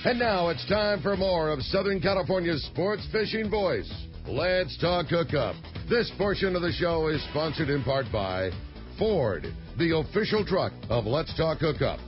And now it's time for more of Southern California's sports fishing voice. Let's talk hookup. This portion of the show is sponsored in part by Ford, the official truck of Let's Talk Hookup.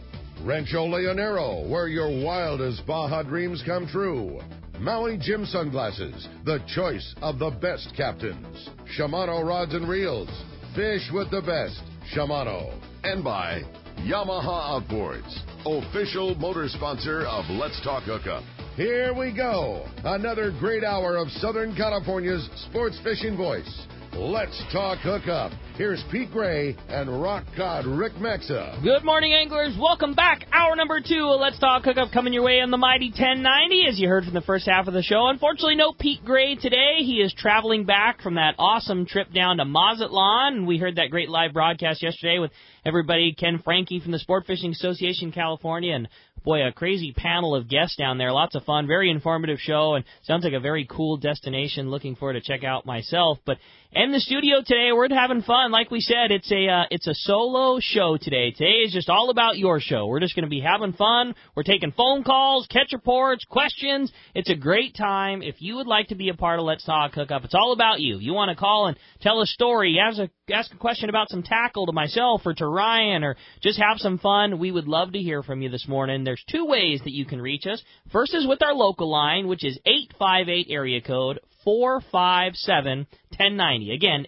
Rancho Leonero, where your wildest Baja dreams come true. Maui Jim Sunglasses, the choice of the best captains. Shimano Rods and Reels, fish with the best. Shimano. And by Yamaha Outboards, official motor sponsor of Let's Talk Hookup. Here we go. Another great hour of Southern California's sports fishing voice. Let's Talk Hookup. Here's Pete Gray and rock god Rick Mexa. Good morning, anglers. Welcome back. Hour number 2 of Let's Talk Hookup coming your way on the mighty 1090, as you heard from the first half of the show. Unfortunately, no Pete Gray today. He is traveling back from that awesome trip down to Mazatlan. We heard that great live broadcast yesterday with everybody, Ken Franke from the Sport Fishing Association California, and boy, a crazy panel of guests down there. Lots of fun, very informative show, and sounds like a very cool destination. Looking forward to check out myself. But in the studio today, we're having fun. Like we said, it's a solo show today. Today is just all about your show. We're just going to be having fun. We're taking phone calls, catch reports, questions. It's a great time. If you would like to be a part of Let's Talk Hookup, it's all about you. You want to call and tell a story, ask a question about some tackle to myself or to Ryan, or just have some fun, we would love to hear from you this morning. There's 2 ways that you can reach us. First is with our local line, which is 858 area code 457-1090. Again,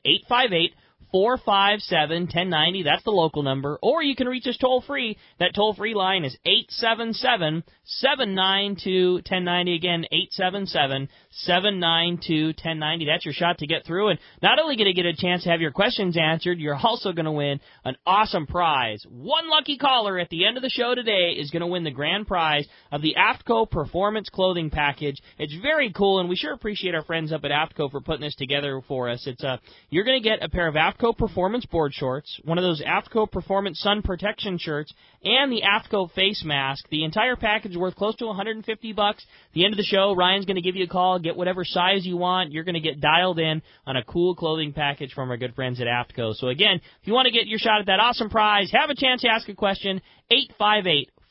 858-457-1090. That's the local number. Or you can reach us toll-free. That toll-free line is 877-792-1090. Again, 877-792-1090. That's your shot to get through. And not only going to get a chance to have your questions answered, you're also going to win an awesome prize. One lucky caller at the end of the show today is going to win the grand prize of the AFTCO Performance Clothing Package. It's very cool, and we sure appreciate our friends up at AFTCO for putting this together for us. You're going to get a pair of AFTCO Performance board shorts, one of those AFTCO Performance sun protection shirts, and the AFTCO face mask. The entire package is worth close to $150. At the end of the show, Ryan's going to give you a call, get whatever size you want. You're going to get dialed in on a cool clothing package from our good friends at AFTCO. So again, if you want to get your shot at that awesome prize, have a chance to ask a question,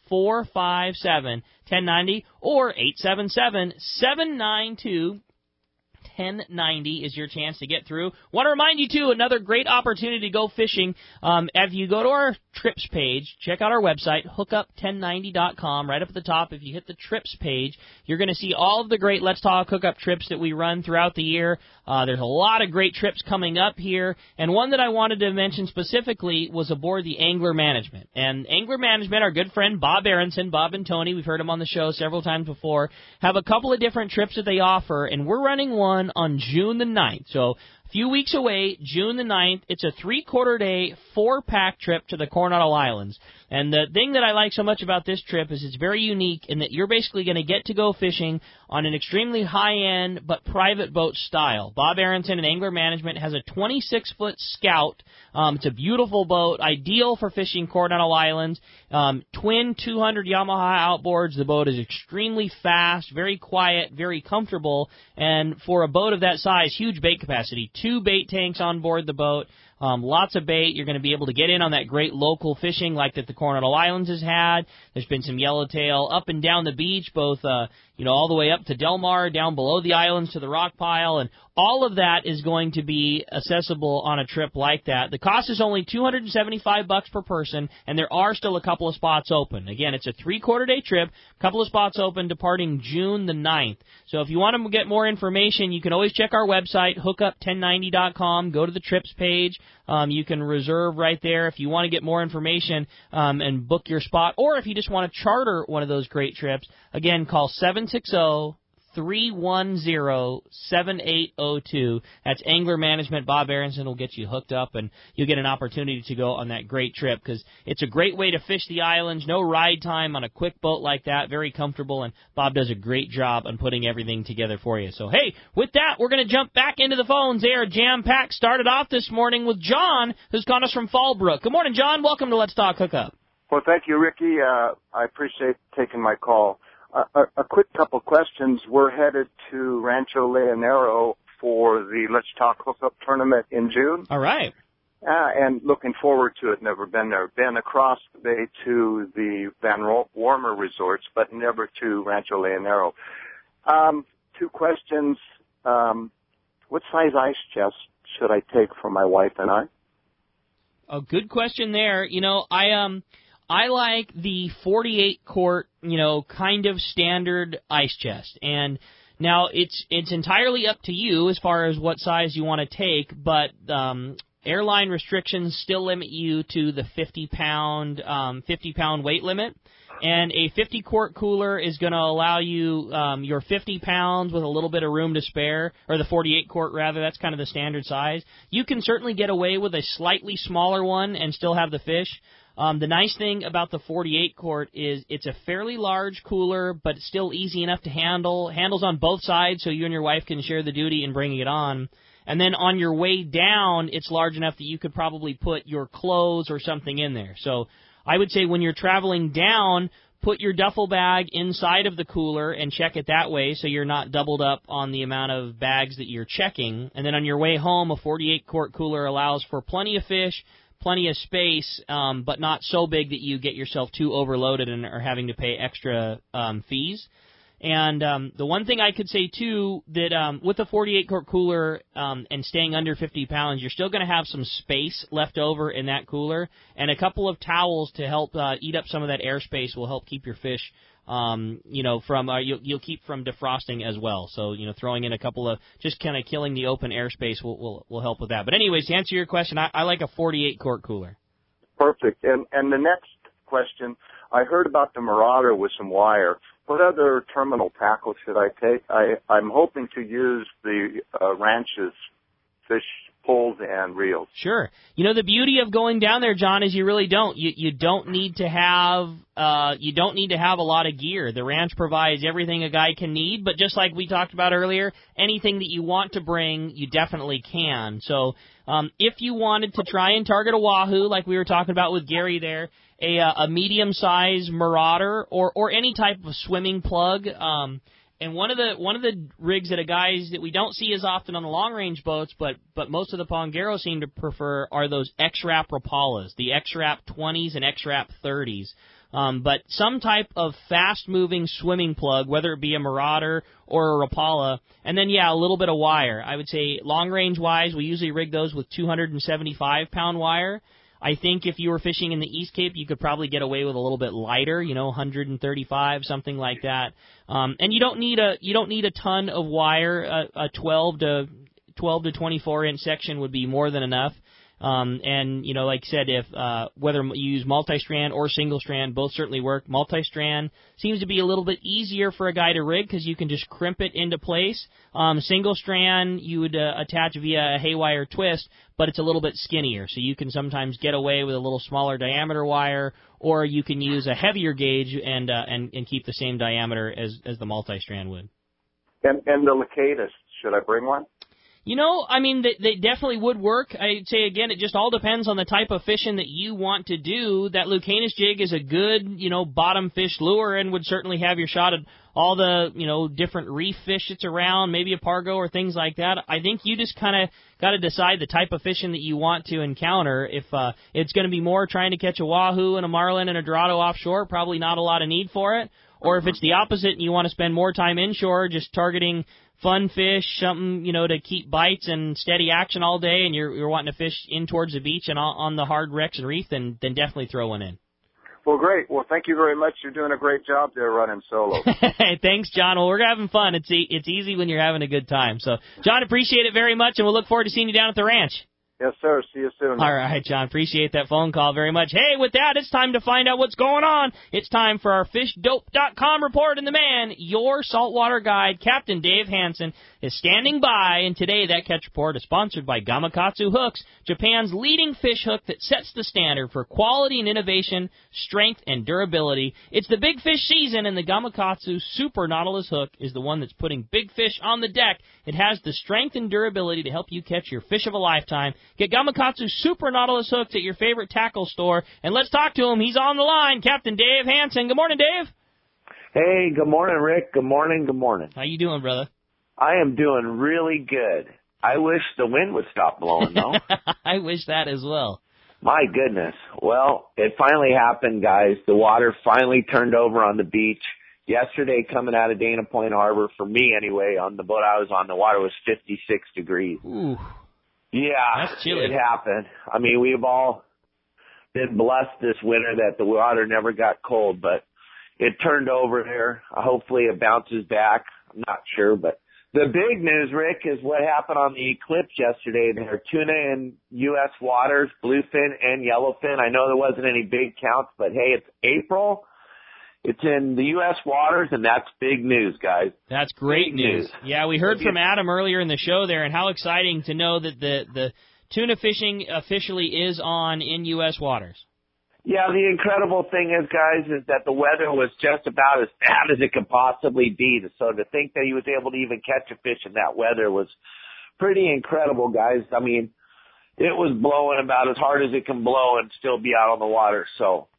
858-457-1090 or 877-792-1090 is your chance to get through. Want to remind you, too, another great opportunity to go fishing. If you go to our trips page, check out our website, hookup1090.com. Right up at the top, if you hit the trips page, you're going to see all of the great Let's Talk Hookup trips that we run throughout the year. There's a lot of great trips coming up here, and one that I wanted to mention specifically was aboard the Angler Management. And Angler Management, our good friend Bob Aronson, Bob and Tony, we've heard him on the show several times before, have a couple of different trips that they offer, and we're running one on June the 9th. So a few weeks away, June the 9th, it's a 3-quarter-day, 4-pack trip to the Coronado Islands. And the thing that I like so much about this trip is it's very unique in that you're basically going to get to go fishing on an extremely high-end but private boat style. Bob Aronson and Angler Management has a 26-foot Scout. It's a beautiful boat, ideal for fishing Coronado Islands. Twin 200 Yamaha outboards. The boat is extremely fast, very quiet, very comfortable, and for a boat of that size, huge bait capacity. 2 bait tanks on board the boat. Lots of bait. You're going to be able to get in on that great local fishing like that the Coronado Islands has had. There's been some yellowtail up and down the beach, both all the way up to Del Mar, down below the islands to the rock pile, and all of that is going to be accessible on a trip like that. The cost is only $275 per person, and there are still a couple of spots open. Again, it's a 3-quarter-day trip, a couple of spots open departing June the 9th. So if you want to get more information, you can always check our website, hookup1090.com, go to the trips page. You can reserve right there if you want to get more information and book your spot, or if you just want to charter one of those great trips, again, call 760-310-7802. That's Angler Management. Bob Aronson will get you hooked up, and you'll get an opportunity to go on that great trip because it's a great way to fish the islands. No ride time on a quick boat like that. Very comfortable, and Bob does a great job on putting everything together for you. So, hey, with that, we're going to jump back into the phones. They are jam-packed. Started off this morning with John, who's calling us from Fallbrook. Good morning, John. Welcome to Let's Talk Hookup. Well, thank you, Ricky. I appreciate taking my call. A quick couple questions. We're headed to Rancho Leonero for the Let's Talk Hookup tournament in June. All right. And looking forward to it. Never been there. Been across the bay to the Van Warmer resorts, but never to Rancho Leonero. 2 questions. What size ice chest should I take for my wife and I? A good question there. I like the 48 quart, kind of standard ice chest. And now it's entirely up to you as far as what size you want to take, but airline restrictions still limit you to the 50-pound weight limit. And a 50-quart cooler is going to allow you your 50 pounds with a little bit of room to spare, or the 48-quart, rather. That's kind of the standard size. You can certainly get away with a slightly smaller one and still have the fish. The nice thing about the 48-quart is it's a fairly large cooler, but it's still easy enough to handle. Handles on both sides, so you and your wife can share the duty in bringing it on. And then on your way down, it's large enough that you could probably put your clothes or something in there. So I would say when you're traveling down, put your duffel bag inside of the cooler and check it that way so you're not doubled up on the amount of bags that you're checking. And then on your way home, a 48-quart cooler allows for plenty of fish, plenty of space, but not so big that you get yourself too overloaded and are having to pay extra fees. And the one thing I could say, too, that with a 48-quart cooler and staying under 50 pounds, you're still going to have some space left over in that cooler. And a couple of towels to help eat up some of that airspace will help keep your fish, you'll keep from defrosting as well. So, throwing in a couple of, just kind of killing the open airspace will help with that. But anyways, to answer your question, I like a 48-quart cooler. Perfect. And the next question, I heard about the Marauder with some wire. What other terminal tackle should I take? I'm hoping to use the ranch's fish poles and reels. Sure. The beauty of going down there, John, is you really don't. You don't need to have a lot of gear. The ranch provides everything a guy can need, but just like we talked about earlier, anything that you want to bring, you definitely can. So if you wanted to try and target a wahoo, like we were talking about with Gary there, a medium-sized Marauder or any type of swimming plug. And one of the rigs that guys that we don't see as often on the long-range boats, but most of the Pongeros seem to prefer are those X-Wrap Rapalas, the X-Wrap 20s and X-Wrap 30s. But some type of fast-moving swimming plug, whether it be a Marauder or a Rapala, and then, a little bit of wire. I would say long-range-wise, we usually rig those with 275-pound wire. I think if you were fishing in the East Cape, you could probably get away with a little bit lighter, 135, something like that. And you don't need a ton of wire. A 12 to 24 inch section would be more than enough. And like I said, if whether you use multi-strand or single-strand, both certainly work. Multi-strand seems to be a little bit easier for a guy to rig because you can just crimp it into place. Single-strand you would attach via a haywire twist, but it's a little bit skinnier, so you can sometimes get away with a little smaller diameter wire, or you can use a heavier gauge and keep the same diameter as the multi-strand would. And the Locatus, should I bring one? They definitely would work. I'd say, again, it just all depends on the type of fishing that you want to do. That Lucanus jig is a good, bottom fish lure and would certainly have your shot at all the, different reef fish that's around, maybe a pargo or things like that. I think you just kind of got to decide the type of fishing that you want to encounter. If it's going to be more trying to catch a wahoo and a marlin and a dorado offshore, probably not a lot of need for it. Or if it's the opposite and you want to spend more time inshore just targeting fun fish, something, to keep bites and steady action all day, and you're wanting to fish in towards the beach and on the hard wrecks and reef, then definitely throw one in. Well, great. Well, thank you very much. You're doing a great job there running solo. Thanks, John. Well, we're having fun. It's easy when you're having a good time. So, John, appreciate it very much, and we'll look forward to seeing you down at the ranch. Yes, sir. See you soon. All right, John. Appreciate that phone call very much. Hey, with that, it's time to find out what's going on. It's time for our FishDope.com report, and the man, your saltwater guide, Captain Dave Hansen, is standing by. And today, that catch report is sponsored by Gamakatsu Hooks, Japan's leading fish hook that sets the standard for quality and innovation, strength, and durability. It's the big fish season, and the Gamakatsu Super Nautilus hook is the one that's putting big fish on the deck. It has the strength and durability to help you catch your fish of a lifetime. Get Gamakatsu Super Nautilus hooks at your favorite tackle store. And let's talk to him. He's on the line, Captain Dave Hansen. Good morning, Dave. Hey, good morning, Rick. Good morning. How you doing, brother? I am doing really good. I wish the wind would stop blowing, though. I wish that as well. My goodness. Well, it finally happened, guys. The water finally turned over on the beach. Yesterday, coming out of Dana Point Harbor, for me anyway, on the boat I was on, the water was 56 degrees. Ooh. Yeah, that's chilly. It happened. I mean, we've all been blessed this winter that the water never got cold, but it turned over here. Hopefully it bounces back. I'm not sure, but the big news, Rick, is what happened on the eclipse yesterday. There are tuna in U.S. waters, bluefin and yellowfin. I know there wasn't any big counts, but hey, it's April. It's in the U.S. waters, and that's big news, guys. That's great news. Yeah, we heard from Adam earlier in the show there, and how exciting to know that the tuna fishing officially is on in U.S. waters. Yeah, the incredible thing is, guys, is that the weather was just about as bad as it could possibly be. So to think that he was able to even catch a fish in that weather was pretty incredible, guys. I mean, it was blowing about as hard as it can blow and still be out on the water. So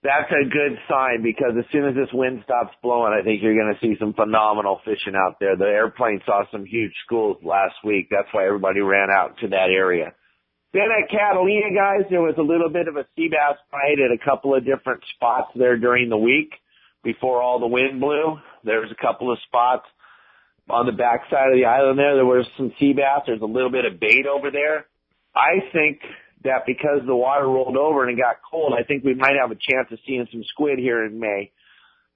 that's a good sign, because as soon as this wind stops blowing, I think you're going to see some phenomenal fishing out there. The airplane saw some huge schools last week. That's why everybody ran out to that area. Then at Catalina, guys, there was a little bit of a sea bass fight at a couple of different spots there during the week before all the wind blew. There was a couple of spots on the backside of the island there. There was some sea bass. There's a little bit of bait over there. I think that because the water rolled over and it got cold, I think we might have a chance of seeing some squid here in May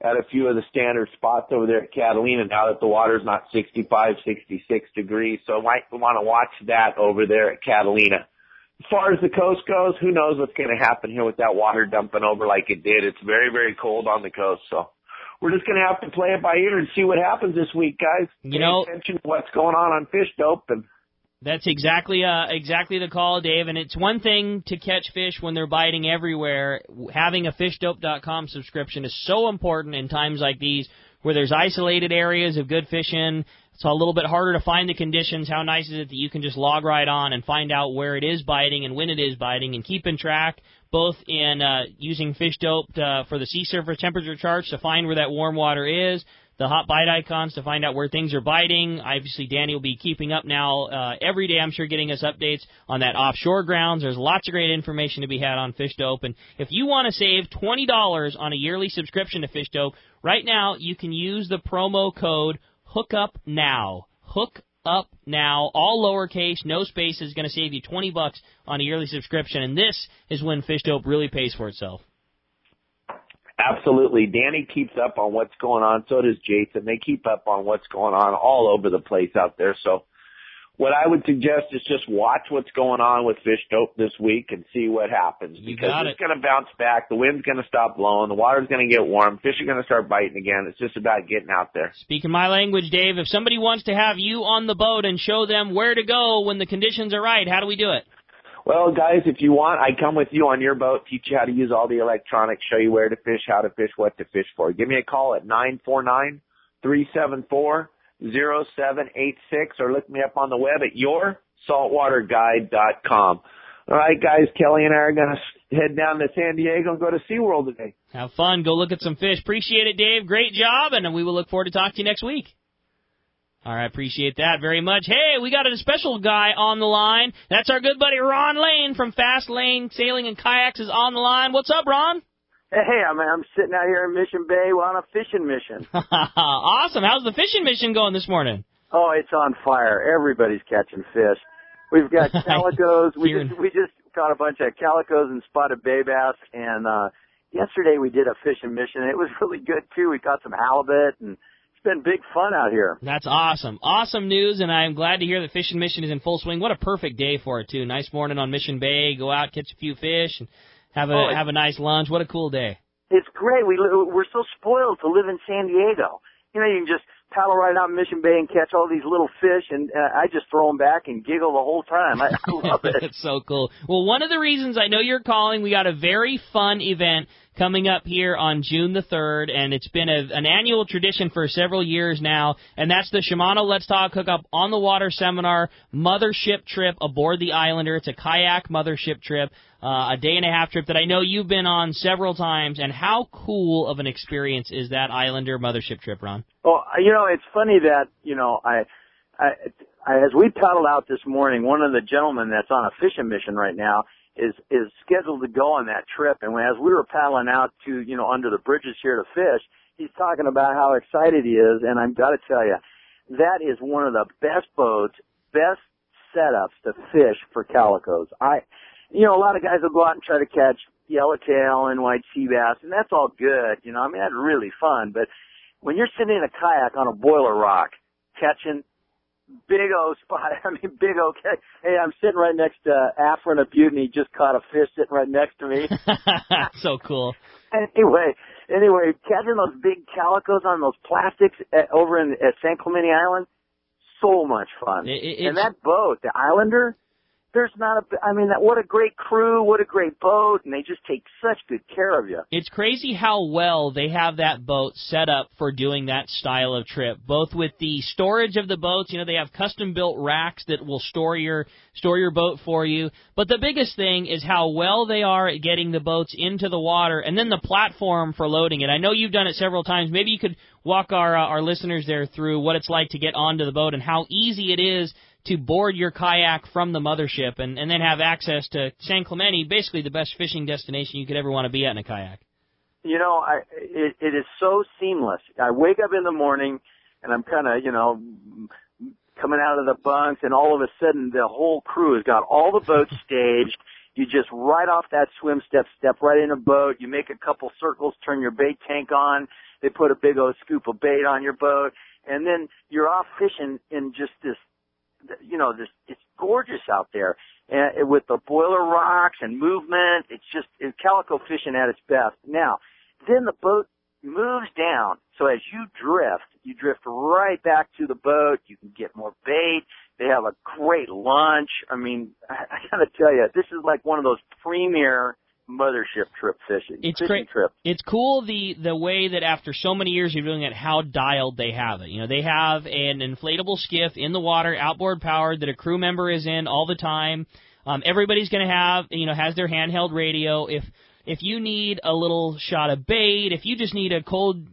at a few of the standard spots over there at Catalina now that the water's not 65, 66 degrees. So I might want to watch that over there at Catalina. As far as the coast goes, who knows what's going to happen here with that water dumping over like it did. It's very, very cold on the coast, so we're just going to have to play it by ear and see what happens this week, guys. Pay attention to what's going on Fish Dope. And that's exactly the call, Dave. And it's one thing to catch fish when they're biting everywhere. Having a fishdope.com subscription is so important in times like these where there's isolated areas of good fishing. It's a little bit harder to find the conditions. How nice is it that you can just log right on and find out where it is biting and when it is biting, and keeping track both in using Fish Dope for the sea surface temperature charts to find where that warm water is, the hot bite icons to find out where things are biting. Obviously, Danny will be keeping up now every day, I'm sure, getting us updates on that offshore grounds. There's lots of great information to be had on Fish Dope. And if you want to save $20 on a yearly subscription to Fish Dope, right now you can use the promo code Hookup Now. Hookup Now, all lowercase, no space, is going to save you $20 on a yearly subscription. And this is when Fish Dope really pays for itself. Absolutely. Danny keeps up on what's going on. So does Jason. They keep up on what's going on all over the place out there. So what I would suggest is just watch what's going on with Fish Dope this week and see what happens. Because it's going to bounce back. The wind's going to stop blowing. The water's going to get warm. Fish are going to start biting again. It's just about getting out there. Speaking my language, Dave, if somebody wants to have you on the boat and show them where to go when the conditions are right, how do we do it? Well, guys, if you want, I come with you on your boat, teach you how to use all the electronics, show you where to fish, how to fish, what to fish for. Give me a call at 949-374-0786 or look me up on the web at yoursaltwaterguide.com. All right, guys, Kelly and I are going to head down to San Diego and go to SeaWorld today. Have fun. Go look at some fish. Appreciate it, Dave. Great job, and we will look forward to talking to you next week. All right, appreciate that very much. Hey, we got a special guy on the line. That's our good buddy Ron Lane from Fast Lane Sailing and Kayaks is on the line. What's up, Ron? Hey, I'm sitting out here in Mission Bay on a fishing mission. Awesome. How's the fishing mission going this morning? Oh, it's on fire. Everybody's catching fish. We've got calicos. We just caught a bunch of calicos and spotted bay bass. And yesterday we did a fishing mission, and it was really good, too. We caught some halibut, and it's been big fun out here. That's awesome. Awesome news, and I'm glad to hear the fishing mission is in full swing. What a perfect day for it, too. Nice morning on Mission Bay. Go out, catch a few fish, and have a nice lunch. What a cool day. It's great. We're so spoiled to live in San Diego. You know, you can just paddle right out in Mission Bay and catch all these little fish, and I just throw them back and giggle the whole time. I love it. It's so cool. Well, one of the reasons I know you're calling, we got a very fun event coming up here on June the 3rd, and it's been an annual tradition for several years now, and that's the Shimano Let's Talk Hookup on the Water Seminar Mothership Trip aboard the Islander. It's a kayak mothership trip, a day-and-a-half trip that I know you've been on several times, and how cool of an experience is that Islander mothership trip, Ron? Well, you know, it's funny that, you know, I as we paddled out this morning, one of the gentlemen that's on a fishing mission right now is scheduled to go on that trip. And as we were paddling out to, under the bridges here to fish, he's talking about how excited he is. And I've got to tell you, that is one of the best boats, best setups to fish for calicos. A lot of guys will go out and try to catch yellowtail and white sea bass, and that's all good. That's really fun. But when you're sitting in a kayak on a boiler rock catching big O spot, big O. Hey, I'm sitting right next to Afrin of Butte, and he just caught a fish sitting right next to me. So cool. Anyway, catching those big calicos on those plastics over at San Clemente Island, so much fun. And that boat, the Islander, what a great crew, what a great boat, and they just take such good care of you. It's crazy how well they have that boat set up for doing that style of trip, both with the storage of the boats. They have custom-built racks that will store your boat for you. But the biggest thing is how well they are at getting the boats into the water, and then the platform for loading it. I know you've done it several times. Maybe you could walk our listeners there through what it's like to get onto the boat and how easy it is to board your kayak from the mothership and then have access to San Clemente, basically the best fishing destination you could ever want to be at in a kayak. It is so seamless. I wake up in the morning and I'm kind of, coming out of the bunks, and all of a sudden the whole crew has got all the boats staged. You just right off that swim step right in a boat. You make a couple circles, turn your bait tank on. They put a big old scoop of bait on your boat, and then you're off fishing in just this. It's gorgeous out there, and with the boiler rocks and movement. It's calico fishing at its best. Now, then the boat moves down, so as you drift right back to the boat. You can get more bait. They have a great lunch. I gotta tell you, this is like one of those premier mothership trip fishing. It's great. It's cool the way that after so many years of doing it, how dialed they have it. They have an inflatable skiff in the water, outboard powered, that a crew member is in all the time. Everybody's going to have, has their handheld radio. If you need a little shot of bait, if you just need a cold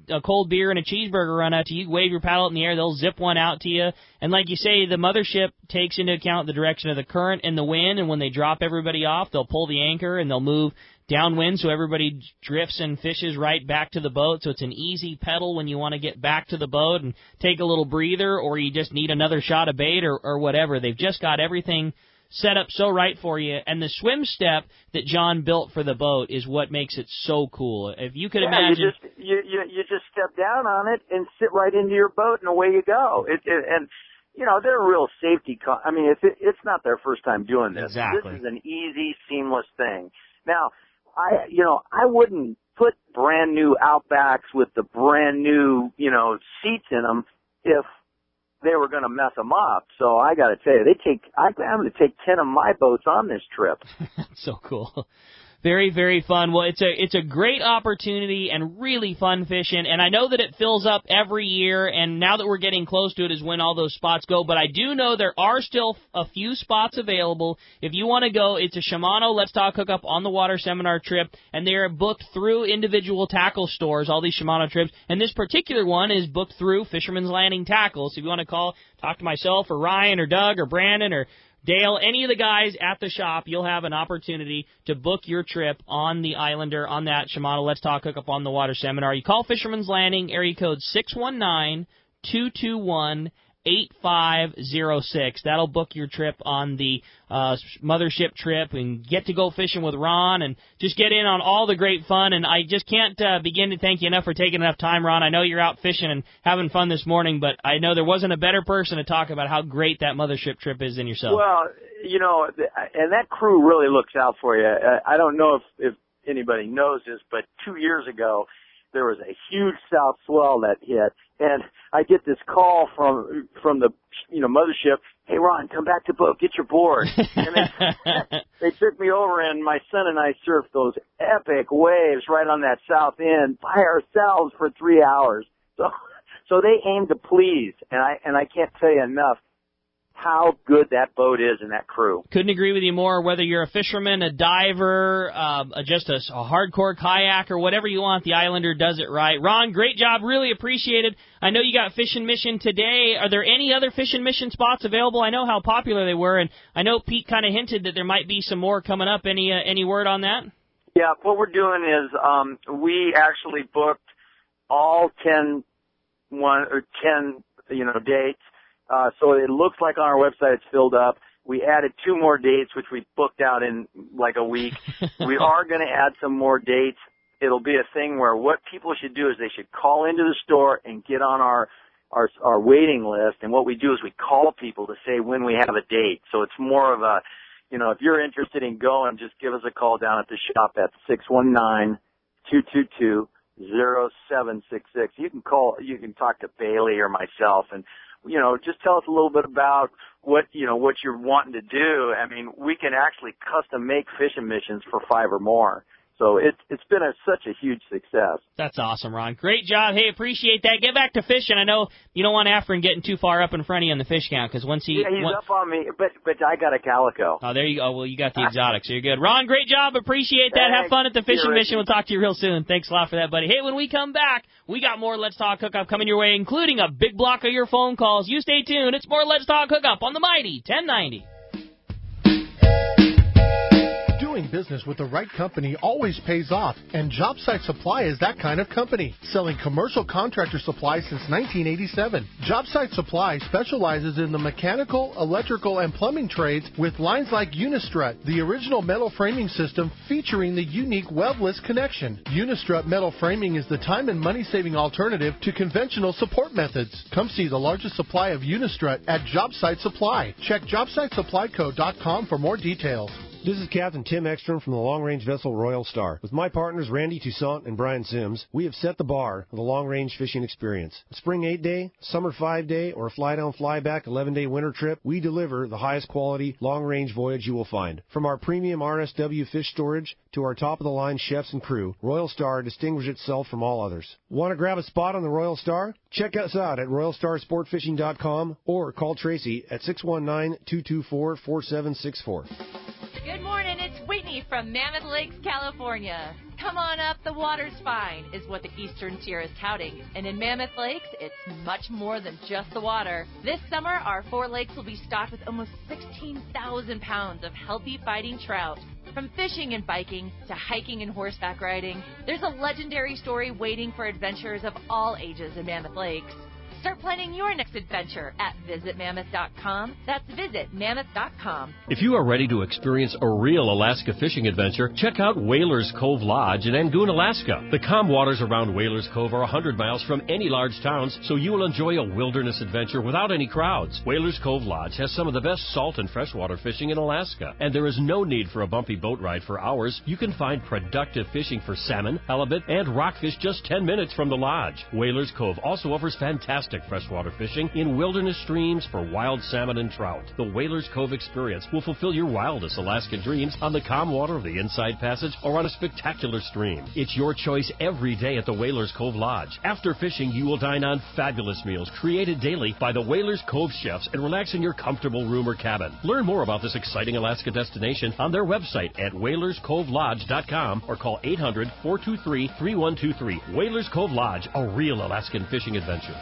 beer and a cheeseburger run out to you, wave your paddle in the air, they'll zip one out to you. And like you say, the mothership takes into account the direction of the current and the wind, and when they drop everybody off, they'll pull the anchor and they'll move downwind so everybody drifts and fishes right back to the boat. So it's an easy pedal when you want to get back to the boat and take a little breather, or you just need another shot of bait or whatever. They've just got everything set up so right for you, and the swim step that John built for the boat is what makes it so cool. If you could imagine, you just step down on it and sit right into your boat, and away you go. They're a real safety. It's not their first time doing this. Exactly. This is an easy, seamless thing. Now, I wouldn't put brand new Outbacks with the brand new, seats in them if they were going to mess them up. So I got to tell you, I'm going to take 10 of my boats on this trip. So cool. Very, very fun. Well, it's a great opportunity and really fun fishing, and I know that it fills up every year, and now that we're getting close to it is when all those spots go, but I do know there are still a few spots available. If you want to go, it's a Shimano Let's Talk Hookup on the Water seminar trip, and they are booked through individual tackle stores, all these Shimano trips, and this particular one is booked through Fisherman's Landing Tackles. So if you want to talk to myself or Ryan or Doug or Brandon or Dale, any of the guys at the shop, you'll have an opportunity to book your trip on the Islander, on that Shimano Let's Talk Hookup on the Water seminar. You call Fisherman's Landing, area code 619-221-8506. That'll book your trip on the mothership trip and get to go fishing with Ron and just get in on all the great fun. And I just can't begin to thank you enough for taking enough time, Ron. I know you're out fishing and having fun this morning, but I know there wasn't a better person to talk about how great that mothership trip is than yourself. Well, and that crew really looks out for you. I don't know if anybody knows this, but 2 years ago, there was a huge south swell that hit, and I get this call from the mothership. Hey, Ron, come back to boat, get your board. And they took me over, and my son and I surfed those epic waves right on that south end by ourselves for 3 hours. So they aim to please, and I can't tell you enough how good that boat is and that crew. Couldn't agree with you more. Whether you're a fisherman, a diver, just a hardcore kayaker, whatever you want, the Islander does it right. Ron, great job. Really appreciate it. I know you got Fish and Mission today. Are there any other Fish and Mission spots available? I know how popular they were, and I know Pete kind of hinted that there might be some more coming up. Any word on that? Yeah, what we're doing is we actually booked all 10 dates. So it looks like on our website it's filled up. We added 2 more dates, which we booked out in like a week. We are going to add some more dates. It'll be a thing where what people should do is they should call into the store and get on our waiting list. And what we do is we call people to say when we have a date. So it's more of a, if you're interested in going, just give us a call down at the shop at 619-222-0766. You can talk to Bailey or myself and, just tell us a little bit about what you're wanting to do. I mean, we can actually custom make fishing missions for 5 or more. So it's been such a huge success. That's awesome, Ron. Great job. Hey, appreciate that. Get back to fishing. I know you don't want Afrin getting too far up in front of you on the fish count because once he's up on me, but I got a calico. Oh, there you go. Well, you got the exotic, so you're good. Ron, great job. Appreciate that. Have fun at the fishing mission. We'll talk to you real soon. Thanks a lot for that, buddy. Hey, when we come back, we got more Let's Talk Hookup coming your way, including a big block of your phone calls. You stay tuned. It's more Let's Talk Hookup on the mighty 1090. Doing business with the right company always pays off, and JobSite Supply is that kind of company, selling commercial contractor supplies since 1987. JobSite Supply specializes in the mechanical, electrical, and plumbing trades with lines like Unistrut, the original metal framing system featuring the unique webless connection. Unistrut metal framing is the time and money-saving alternative to conventional support methods. Come see the largest supply of Unistrut at JobSite Supply. Check JobSiteSupplyCo.com for more details. This is Captain Tim Ekstrom from the long-range vessel Royal Star. With my partners Randy Toussaint and Brian Sims, we have set the bar for the long-range fishing experience. A spring 8-day, summer 5-day, or a fly-down, fly-back 11-day winter trip, we deliver the highest quality long-range voyage you will find. From our premium RSW fish storage to our top-of-the-line chefs and crew, Royal Star distinguishes itself from all others. Want to grab a spot on the Royal Star? Check us out at RoyalStarSportFishing.com or call Tracy at 619-224-4764. Good morning, it's Whitney from Mammoth Lakes, California. Come on up, the water's fine, is what the Eastern Tier is touting. And in Mammoth Lakes, it's much more than just the water. This summer, our 4 lakes will be stocked with almost 16,000 pounds of healthy fighting trout. From fishing and biking to hiking and horseback riding, there's a legendary story waiting for adventurers of all ages in Mammoth Lakes. Start planning your next adventure at visitmammoth.com. That's visitmammoth.com. If you are ready to experience a real Alaska fishing adventure, check out Whalers Cove Lodge in Angoon, Alaska. The calm waters around Whalers Cove are 100 miles from any large towns, so you will enjoy a wilderness adventure without any crowds. Whalers Cove Lodge has some of the best salt and freshwater fishing in Alaska, and there is no need for a bumpy boat ride for hours. You can find productive fishing for salmon, halibut, and rockfish just 10 minutes from the lodge. Whalers Cove also offers fantastic freshwater fishing in wilderness streams for wild salmon and trout. The Whalers Cove experience will fulfill your wildest Alaskan dreams on the calm water of the Inside Passage or on a spectacular stream. It's your choice every day at the Whalers Cove Lodge. After fishing, you will dine on fabulous meals created daily by the Whalers Cove chefs and relax in your comfortable room or cabin. Learn more about this exciting Alaska destination on their website at whalerscovelodge.com or call 800-423-3123. Whalers Cove Lodge, a real Alaskan fishing adventure.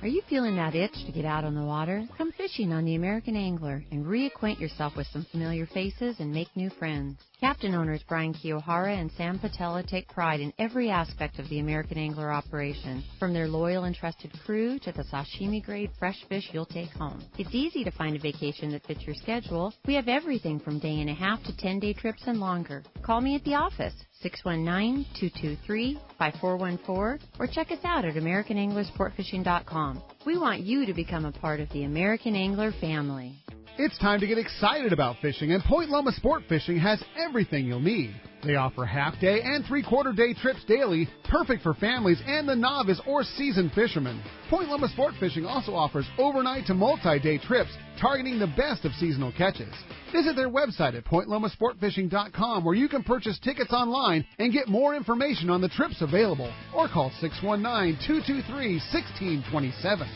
Are you feeling that itch to get out on the water? Come fishing on the American Angler and reacquaint yourself with some familiar faces and make new friends. Captain owners Brian Kiyohara and Sam Patella take pride in every aspect of the American Angler operation, from their loyal and trusted crew to the sashimi-grade fresh fish you'll take home. It's easy to find a vacation that fits your schedule. We have everything from day and a half to 10-day trips and longer. Call me at the office, 619-223-5414, or check us out at AmericanAnglerSportFishing.com. We want you to become a part of the American Angler family. It's time to get excited about fishing, and Point Loma Sport Fishing has everything you'll need. They offer half-day and three-quarter-day trips daily, perfect for families and the novice or seasoned fishermen. Point Loma Sport Fishing also offers overnight to multi-day trips, targeting the best of seasonal catches. Visit their website at PointLomaSportFishing.com, where you can purchase tickets online and get more information on the trips available, or call 619-223-1627.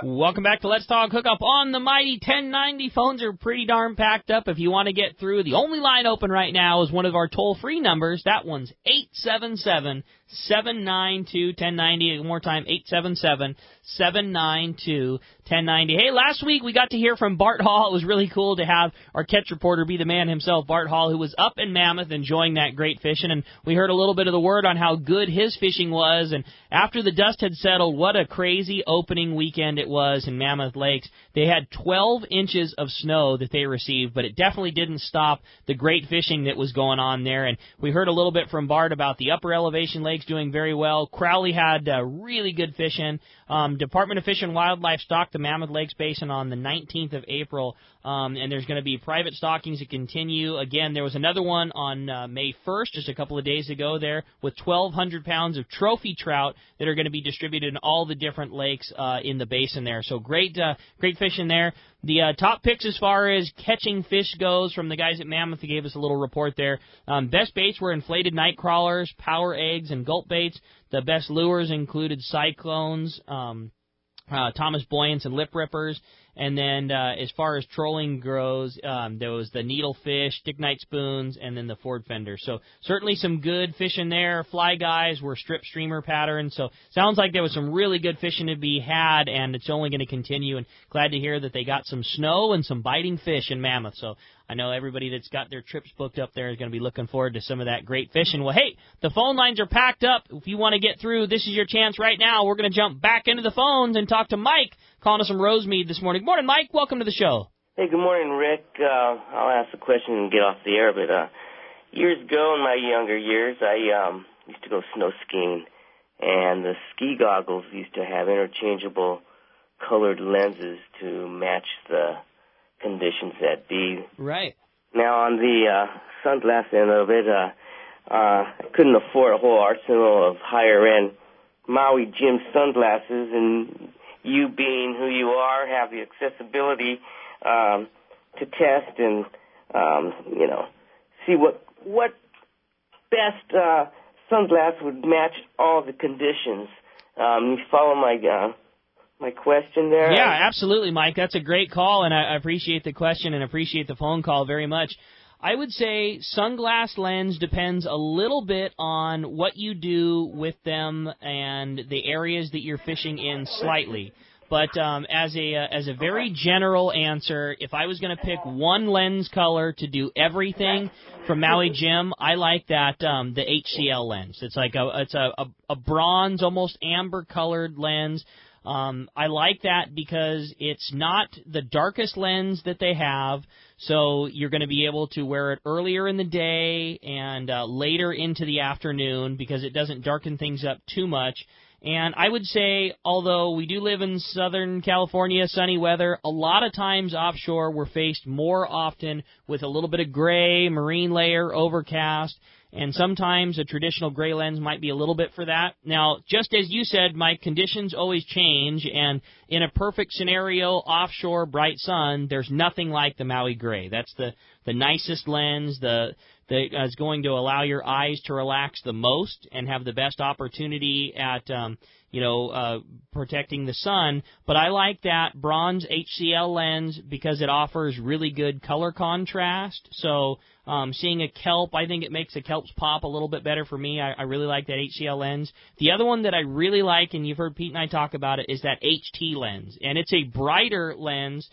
Welcome back to Let's Talk Hookup on the Mighty 1090. Phones are pretty darn packed up. If you want to get through, the only line open right now is one of our toll-free numbers. That one's 877-792-1090. One more time, 877-792-1090. Hey, last week we got to hear from Bart Hall. It was really cool to have our catch reporter be the man himself, Bart Hall, who was up in Mammoth enjoying that great fishing. And we heard a little bit of the word on how good his fishing was. And after the dust had settled, what a crazy opening weekend it was in Mammoth Lakes. They had 12 inches of snow that they received, but it definitely didn't stop the great fishing that was going on there. And we heard a little bit from Bart about the upper elevation lakes doing very well. Crowley had really good fishing. Department of Fish and Wildlife stocked the Mammoth Lakes Basin on the 19th of April, and there's going to be private stockings that continue. Again, there was another one on May 1st, just a couple of days ago there, with 1,200 pounds of trophy trout that are going to be distributed in all the different lakes in the basin there. So great fishing there. The top picks as far as catching fish goes from the guys at Mammoth, who gave us a little report there. Best baits were inflated night crawlers, power eggs, and gulp baits. The best lures included cyclones, Thomas Buoyants, and lip rippers. And then as far as trolling goes, there was the needlefish, stick night spoons, and then the Ford fender. So certainly some good fishing there. Fly guys were strip streamer patterns. So sounds like there was some really good fishing to be had, and it's only going to continue. And glad to hear that they got some snow and some biting fish in Mammoth. So I know everybody that's got their trips booked up there is going to be looking forward to some of that great fishing. Well, hey, the phone lines are packed up. If you want to get through, this is your chance right now. We're going to jump back into the phones and talk to Mike, calling us from Rosemead this morning. Good morning, Mike. Welcome to the show. Hey, good morning, Rick. I'll ask the question and get off the air, but years ago in my younger years, I used to go snow skiing, and the ski goggles used to have interchangeable colored lenses to match the conditions that be. Right. Now, on the sunglass end of it, I couldn't afford a whole arsenal of higher-end Maui Jim sunglasses, and you being who you are, have the accessibility to test and, see what best sunglass would match all the conditions. You follow my question there? Yeah, absolutely, Mike. That's a great call, and I appreciate the question and appreciate the phone call very much. I would say sunglass lens depends a little bit on what you do with them and the areas that you're fishing in slightly. But as a very general answer, if I was going to pick one lens color to do everything from Maui Jim, I like that the HCL lens. It's like a bronze, almost amber colored lens. I like that because it's not the darkest lens that they have, so you're going to be able to wear it earlier in the day and later into the afternoon because it doesn't darken things up too much. And I would say, although we do live in Southern California, sunny weather, a lot of times offshore we're faced more often with a little bit of gray, marine layer, overcast, and sometimes a traditional gray lens might be a little bit for that. Now, just as you said, Mike, conditions always change, and in a perfect scenario, offshore, bright sun, there's nothing like the Maui Gray. That's the nicest lens, that is going to allow your eyes to relax the most and have the best opportunity at protecting the sun. But I like that bronze HCL lens because it offers really good color contrast. So seeing a kelp, I think it makes the kelps pop a little bit better for me. I really like that HCL lens. The other one that I really like, and you've heard Pete and I talk about it, is that HT lens. And it's a brighter lens,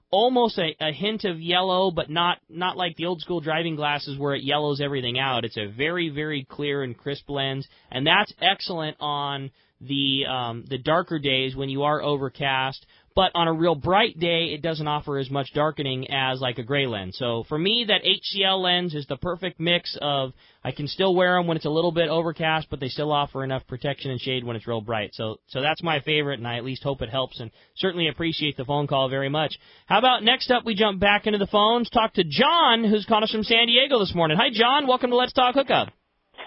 almost a hint of yellow, but not like the old school driving glasses where it yellows everything out. It's a very, very clear and crisp lens, and that's excellent on the darker days when you are overcast. But on a real bright day, it doesn't offer as much darkening as like a gray lens. So for me, that HCL lens is the perfect mix of I can still wear them when it's a little bit overcast, but they still offer enough protection and shade when it's real bright. So that's my favorite, and I at least hope it helps, and certainly appreciate the phone call very much. How about next up, we jump back into the phones, talk to John, who's calling us from San Diego this morning. Hi, John. Welcome to Let's Talk Hookup.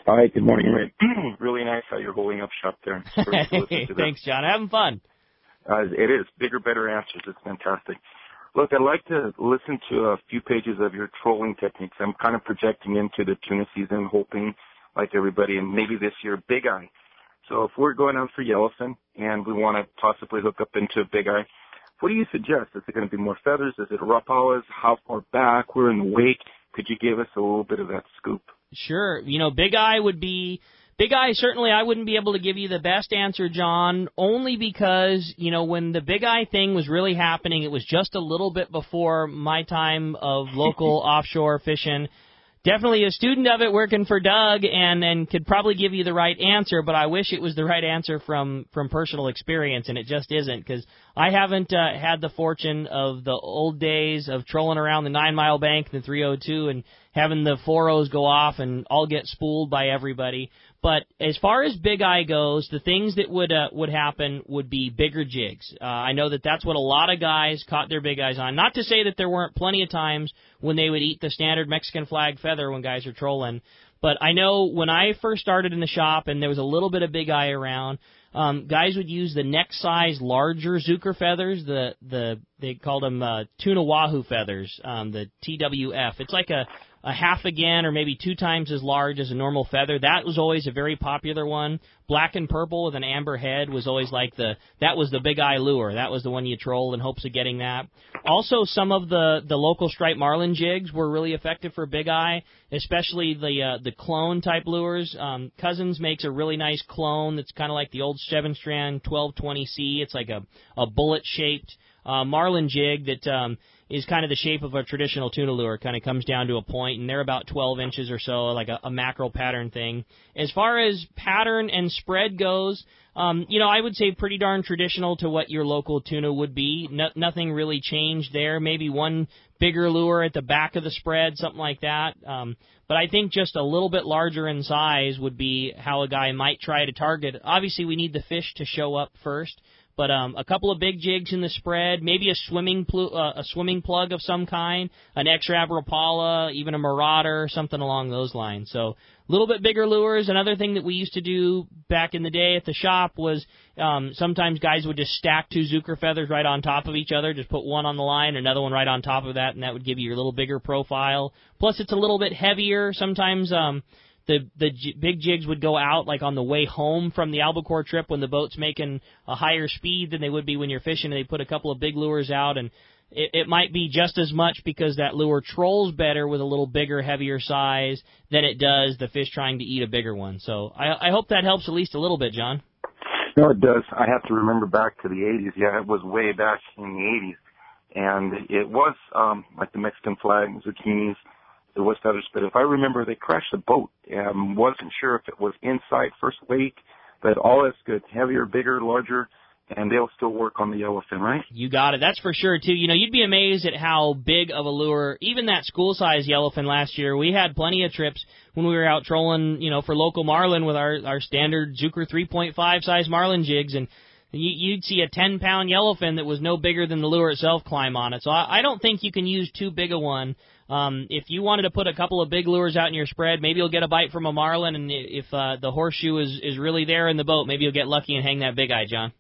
Hi, good morning, Rick. Really nice how you're holding up shop there. Thanks, John. Having fun. It is. Bigger, better answers. It's fantastic. Look, I'd like to listen to a few pages of your trolling techniques. I'm kind of projecting into the tuna season, hoping, like everybody, and maybe this year, big eye. So if we're going out for yellowfin and we want to possibly hook up into a big eye, what do you suggest? Is it going to be more feathers? Is it Rapalas? How far back? We're in the wake. Could you give us a little bit of that scoop? Sure. Big eye would be... Big eye, certainly I wouldn't be able to give you the best answer, John, only because, when the big eye thing was really happening, it was just a little bit before my time of local offshore fishing. Definitely a student of it working for Doug and could probably give you the right answer, but I wish it was the right answer from personal experience, and it just isn't, because I haven't had the fortune of the old days of trolling around the 9 Mile Bank and the 302 and having the 4.0s go off and all get spooled by everybody. But as far as big eye goes, the things that would happen would be bigger jigs. I know that's what a lot of guys caught their big eyes on. Not to say that there weren't plenty of times when they would eat the standard Mexican flag feather when guys are trolling. But I know when I first started in the shop and there was a little bit of big eye around, guys would use the neck size larger Zucker feathers. They called them tuna wahoo feathers, the TWF. It's like a half again or maybe 2 times as large as a normal feather. That was always a very popular one. Black and purple with an amber head was always that was the big eye lure. That was the one you trolled in hopes of getting that. Also, some of the local striped marlin jigs were really effective for big eye, especially the clone type lures. Cousins makes a really nice clone that's kind of like the old 7-strand 1220C. It's like a bullet-shaped marlin jig that is kind of the shape of a traditional tuna lure. It kind of comes down to a point, and they're about 12 inches or so, like a mackerel pattern thing. As far as pattern and spread goes, I would say pretty darn traditional to what your local tuna would be. Nothing really changed there. Maybe one bigger lure at the back of the spread, something like that. But I think just a little bit larger in size would be how a guy might try to target. Obviously, we need the fish to show up first. But a couple of big jigs in the spread, maybe a swimming plug of some kind, an X-Rab Rapala, even a Marauder, something along those lines. So a little bit bigger lures. Another thing that we used to do back in the day at the shop was sometimes guys would just stack 2 Zucker feathers right on top of each other, just put one on the line, another one right on top of that, and that would give you your little bigger profile. Plus, it's a little bit heavier. Sometimes the big jigs would go out like on the way home from the albacore trip when the boat's making a higher speed than they would be when you're fishing, and they put a couple of big lures out, and it might be just as much because that lure trolls better with a little bigger, heavier size than it does the fish trying to eat a bigger one. So I hope that helps at least a little bit, John. No, it does. I have to remember back to the 80s. Yeah, it was way back in the 80s. And it was like the Mexican flag, zucchinis. It was feathers, but if I remember, they crashed the boat. Wasn't sure if it was inside first wake, but all that's good. Heavier, bigger, larger, and they'll still work on the yellowfin, right? You got it. That's for sure, too. You'd be amazed at how big of a lure, even that school-size yellowfin last year, we had plenty of trips when we were out trolling, for local marlin with our standard Zucker 3.5 size marlin jigs, and you'd see a 10-pound yellowfin that was no bigger than the lure itself climb on it. So I don't think you can use too big a one. If you wanted to put a couple of big lures out in your spread, maybe you'll get a bite from a marlin, and if the horseshoe is really there in the boat, maybe you'll get lucky and hang that big eye, John.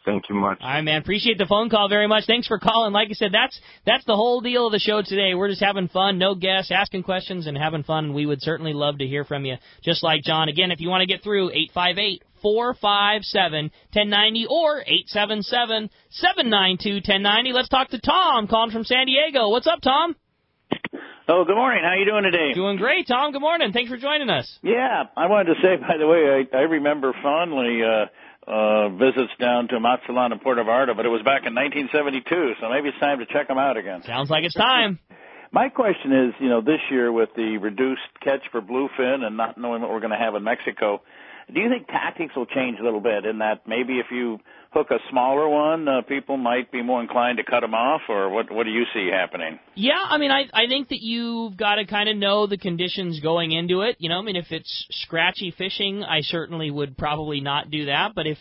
Thank you much. All right, man. Appreciate the phone call very much. Thanks for calling. Like I said, that's the whole deal of the show today. We're just having fun, no guests, asking questions and having fun. We would certainly love to hear from you, just like John. Again, if you want to get through, 858-457-1090 or 877-792-1090. Let's talk to Tom calling from San Diego. What's up, Tom? Oh, good morning. How you doing today? Doing great, Tom. Good morning. Thanks for joining us. Yeah, I wanted to say, by the way, I remember fondly visits down to Mazatlan and Puerto Vallarta, but it was back in 1972, so maybe it's time to check them out again. Sounds like it's time. My question is, this year with the reduced catch for bluefin and not knowing what we're going to have in Mexico, do you think tactics will change a little bit in that maybe if you hook a smaller one, people might be more inclined to cut them off, or what do you see happening? Yeah, I think that you've got to kind of know the conditions going into it. If it's scratchy fishing, I certainly would probably not do that. But if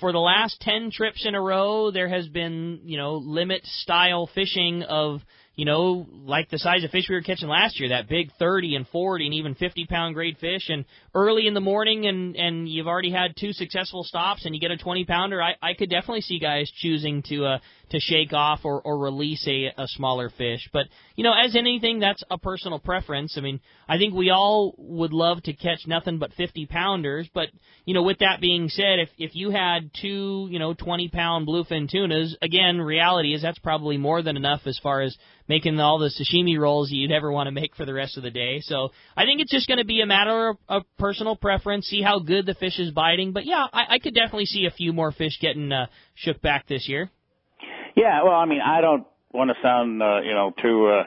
for the last 10 trips in a row there has been, limit-style fishing of, like the size of fish we were catching last year, that big 30 and 40 and even 50-pound grade fish, and early in the morning and you've already had 2 successful stops and you get a 20-pounder, I could definitely see guys choosing to shake off or release a smaller fish. But, as anything, that's a personal preference. I mean, I think we all would love to catch nothing but 50-pounders, but, with that being said, if you had 2, 20-pound bluefin tunas, again, reality is that's probably more than enough as far as making all the sashimi rolls you'd ever want to make for the rest of the day. So I think it's just going to be a matter of personal preference, see how good the fish is biting. But, yeah, I could definitely see a few more fish getting shook back this year. Yeah, well, I mean, I don't want to sound, too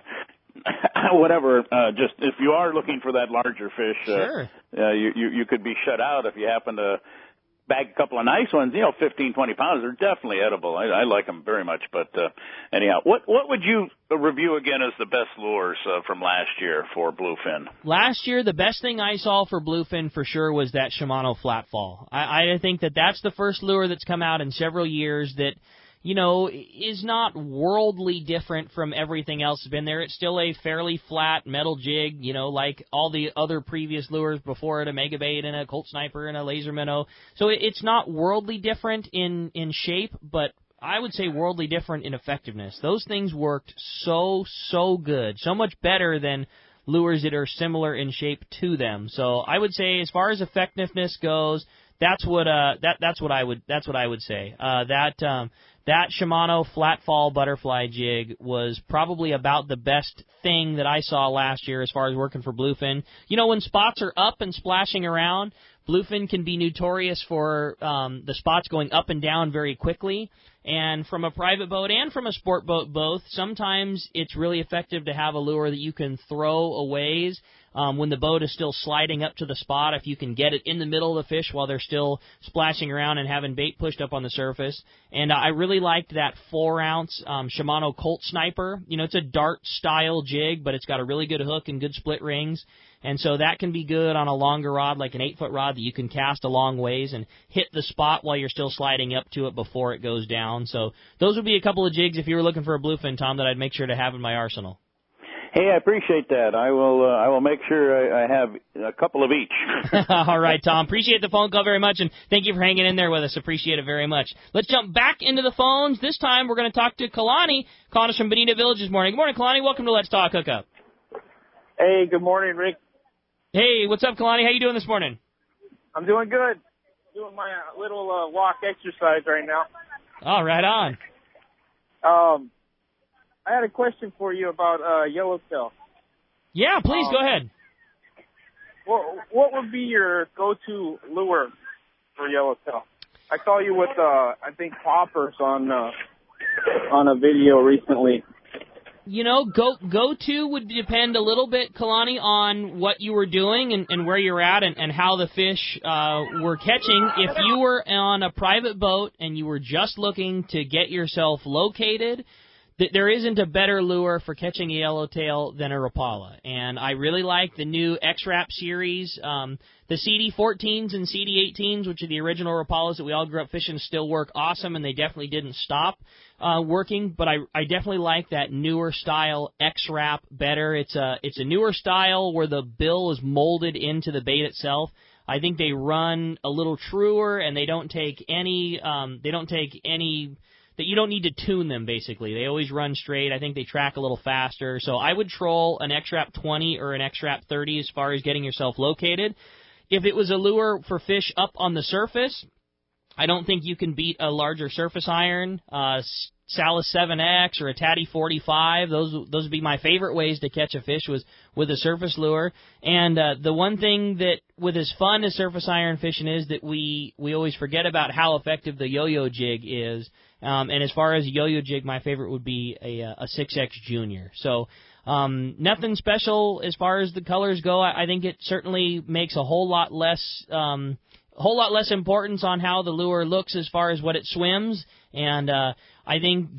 whatever. Just if you are looking for that larger fish, sure. You could be shut out if you happen to bag a couple of nice ones. 15, 20 pounds, they're definitely edible. I like them very much. But anyhow, what would you review again as the best lures from last year for bluefin? Last year, the best thing I saw for bluefin for sure was that Shimano Flatfall. I think that's the first lure that's come out in several years that is not worldly different from everything else that's been there. It's still a fairly flat metal jig, like all the other previous lures before it, a Mega Bait and a Colt Sniper and a Laser Minnow. So it's not worldly different in shape, but I would say worldly different in effectiveness. Those things worked so good, so much better than lures that are similar in shape to them. So I would say as far as effectiveness goes, that's what I would say. That Shimano Flatfall butterfly jig was probably about the best thing that I saw last year as far as working for bluefin. When spots are up and splashing around, bluefin can be notorious for the spots going up and down very quickly. And from a private boat and from a sport boat both, sometimes it's really effective to have a lure that you can throw a ways when the boat is still sliding up to the spot, if you can get it in the middle of the fish while they're still splashing around and having bait pushed up on the surface. And I really liked that 4-ounce Shimano Colt Sniper. It's a dart-style jig, but it's got a really good hook and good split rings. And so that can be good on a longer rod, like an 8-foot rod that you can cast a long ways and hit the spot while you're still sliding up to it before it goes down. So those would be a couple of jigs if you were looking for a bluefin, Tom, that I'd make sure to have in my arsenal. Hey, I appreciate that. I will make sure I have a couple of each. All right, Tom. Appreciate the phone call very much, and thank you for hanging in there with us. Appreciate it very much. Let's jump back into the phones. This time we're going to talk to Kalani, calling us from Bonita Village this morning. Good morning, Kalani. Welcome to Let's Talk Hookup. Hey, good morning, Rick. Hey, what's up, Kalani? How you doing this morning? I'm doing good. Doing my little walk exercise right now. Oh, right on. I had a question for you about yellowtail. Yeah, please go ahead. What would be your go-to lure for yellowtail? I saw you with I think poppers on a video recently. Go-to would depend a little bit, Kalani, on what you were doing and where you're at and how the fish were catching. If you were on a private boat and you were just looking to get yourself located, there isn't a better lure for catching a yellowtail than a Rapala. And I really like the new X-Rap series. The CD14s and CD18s, which are the original Rapalas that we all grew up fishing, still work awesome, and they definitely didn't stop working. But I definitely like that newer style X-Rap better. It's a newer style where the bill is molded into the bait itself. I think they run a little truer, and they don't take any that you don't need to tune them, basically. They always run straight. I think they track a little faster. So I would troll an X-Rap 20 or an X-Rap 30 as far as getting yourself located. If it was a lure for fish up on the surface, I don't think you can beat a larger surface iron, Salis 7X or a Tatty 45. Those would be my favorite ways to catch a fish was with a surface lure. And the one thing that, with as fun as surface iron fishing is, that we always forget about how effective the yo-yo jig is. And as far as a yo-yo jig, my favorite would be a 6X Junior. So nothing special as far as the colors go. I think it certainly makes a whole lot less importance on how the lure looks as far as what it swims. And I think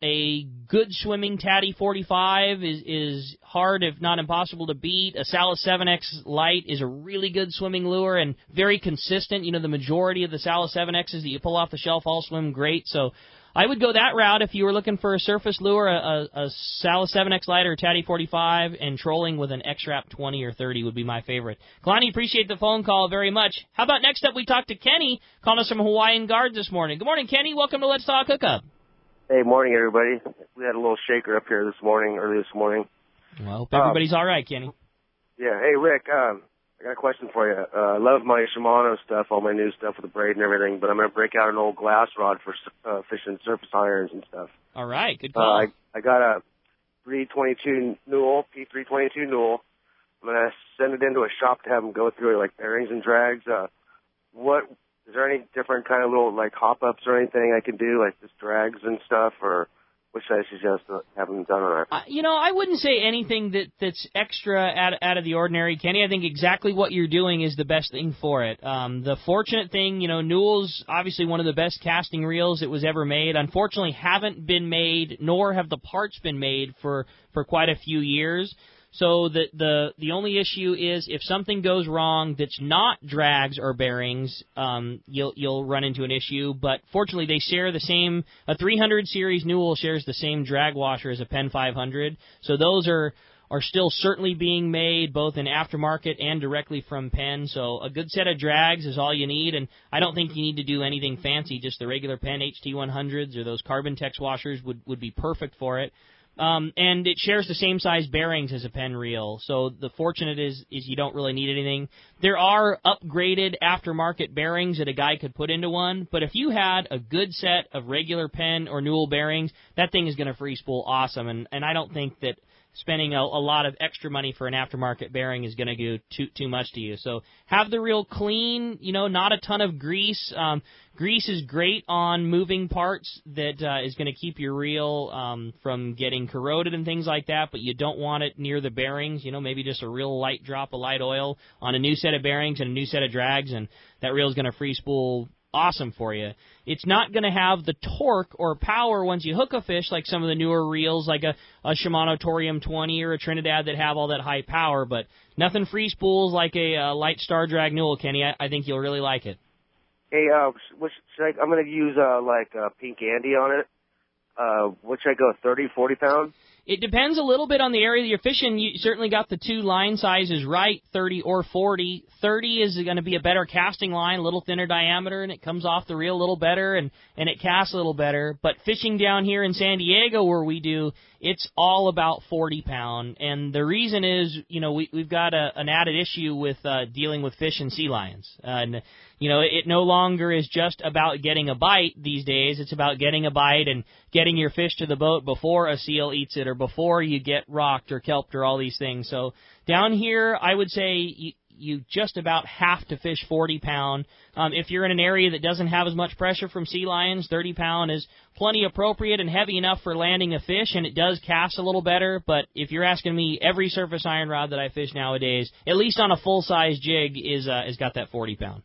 a good swimming Tatty 45 is hard, if not impossible, to beat. A Salis 7X Lite is a really good swimming lure and very consistent. You know, the majority of the Salis 7Xs that you pull off the shelf all swim great. So I would go that route if you were looking for a surface lure, a Salis 7X Lite or a Tatty 45, and trolling with an X-Rap 20 or 30 would be my favorite. Kalani, appreciate the phone call very much. How about next up we talk to Kenny, calling us from Hawaiian Guard this morning. Good morning, Kenny. Welcome to Let's Talk Hookup. Hey, morning, everybody. We had a little shaker up here early this morning. Well, hope everybody's all right, Kenny. Yeah. Hey, Rick, I got a question for you. I love my Shimano stuff, all my new stuff with the braid and everything, but I'm going to break out an old glass rod for fishing surface irons and stuff. All right, good call. I got a 322 Newell, P322 Newell. I'm going to send it into a shop to have them go through it, like bearings and drags. Is there any different kind of little, like, hop-ups or anything I can do, like just drags and stuff, or what should I suggest having done on that? I wouldn't say anything that's extra out of the ordinary, Kenny. I think exactly what you're doing is the best thing for it. The fortunate thing, Newell's obviously one of the best casting reels that was ever made. Unfortunately, haven't been made, nor have the parts been made for quite a few years. So the only issue is if something goes wrong that's not drags or bearings, you'll run into an issue. But fortunately, they share the same. A 300 series Newell shares the same drag washer as a Penn 500. So those are still certainly being made both in aftermarket and directly from Penn. So a good set of drags is all you need, and I don't think you need to do anything fancy. Just the regular Penn HT100s or those Carbon Tex washers would be perfect for it. And it shares the same size bearings as a Penn reel, so the fortunate is you don't really need anything. There are upgraded aftermarket bearings that a guy could put into one, but if you had a good set of regular Penn or Newell bearings, that thing is going to free spool awesome, and I don't think that spending a lot of extra money for an aftermarket bearing is going to do too much to you. So have the reel clean, not a ton of grease. Grease is great on moving parts that is going to keep your reel from getting corroded and things like that, but you don't want it near the bearings. Maybe just a real light drop of light oil on a new set of bearings and a new set of drags, and that reel is going to free spool awesome for you. It's not going to have the torque or power once you hook a fish like some of the newer reels like a Shimano Torium 20 or a Trinidad that have all that high power, but nothing free spools like a light Star Drag Newell, Kenny. I think you'll really like it. Hey, I'm going to use Pink Andy on it. What should I go, 30, 40 pounds? It depends a little bit on the area you're fishing. You certainly got the two line sizes right, 30 or 40. 30 is going to be a better casting line, a little thinner diameter, and it comes off the reel a little better, and it casts a little better. But fishing down here in San Diego where we do, it's all about 40-pound. And the reason is, we've got an added issue with dealing with fish and sea lions. And it no longer is just about getting a bite these days. It's about getting a bite and getting your fish to the boat before a seal eats it or before you get rocked or kelped or all these things. So down here, I would say you just about have to fish 40-pound. If you're in an area that doesn't have as much pressure from sea lions, 30-pound is plenty appropriate and heavy enough for landing a fish, and it does cast a little better. But if you're asking me, every surface iron rod that I fish nowadays, at least on a full-size jig, is got that 40-pound.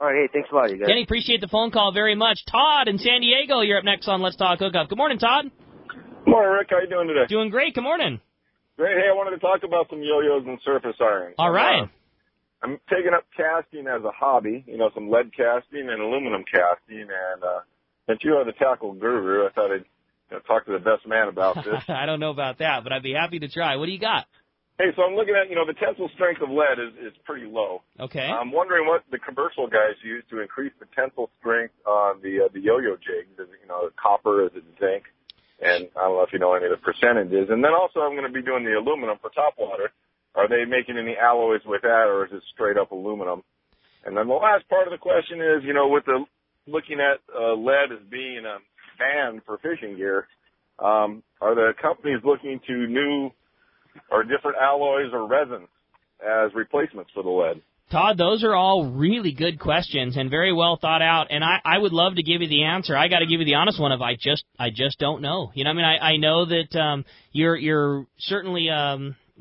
All right, hey, thanks a lot, you guys. Kenny, appreciate the phone call very much. Todd in San Diego, you're up next on Let's Talk Hookup. Good morning, Todd. Good morning, Rick. How you doing today? Doing great. Good morning. Great. Hey, I wanted to talk about some yo-yos and surface irons. All right. I'm taking up casting as a hobby, some lead casting and aluminum casting, and since you are the tackle guru, I thought I'd talk to the best man about this. I don't know about that, but I'd be happy to try. What do you got? Hey, so I'm looking at, the tensile strength of lead is pretty low. Okay. I'm wondering what the commercial guys use to increase the tensile strength on the yo-yo jigs. Is it, copper? Is it zinc? And I don't know if you know any of the percentages. And then also I'm going to be doing the aluminum for topwater. Are they making any alloys with that, or is it straight up aluminum? And then the last part of the question is, with the looking at lead as being banned for fishing gear, are the companies looking to new or different alloys or resins as replacements for the lead? Todd, those are all really good questions and very well thought out, and I would love to give you the answer. I got to give you the honest one of I just don't know. I know that you're certainly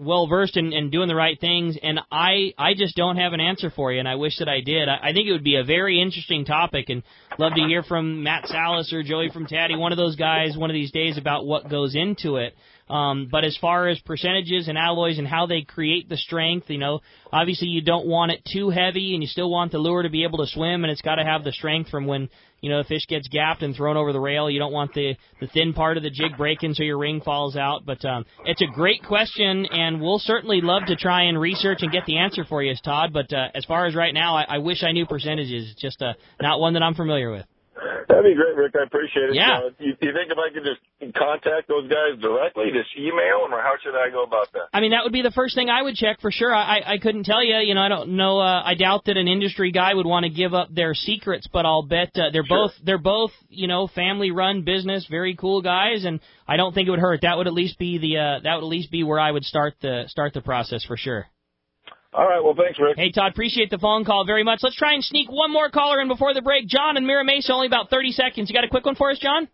well versed in doing the right things, and I just don't have an answer for you, and I wish that I did. I think it would be a very interesting topic, and love to hear from Matt Salis or Joey from Tatty, one of those guys, one of these days, about what goes into it. But as far as percentages and alloys and how they create the strength, obviously you don't want it too heavy, and you still want the lure to be able to swim, and it's got to have the strength from when the fish gets gapped and thrown over the rail. You don't want the thin part of the jig breaking so your ring falls out. But it's a great question, and we'll certainly love to try and research and get the answer for you, Todd. But as far as right now, I wish I knew percentages. It's just not one that I'm familiar with. That'd be great, Rick. I appreciate it. Yeah. You think if I could just contact those guys directly, just email them, or how should I go about that? I mean, that would be the first thing I would check for sure. I couldn't tell you. I don't know. I doubt that an industry guy would want to give up their secrets, but I'll bet they're both family-run business, very cool guys, and I don't think it would hurt. That would at least be where I would start the process for sure. All right, well, thanks, Rick. Hey, Todd, appreciate the phone call very much. Let's try and sneak one more caller in before the break. John in Mira Mesa, only about 30 seconds. You got a quick one for us, John?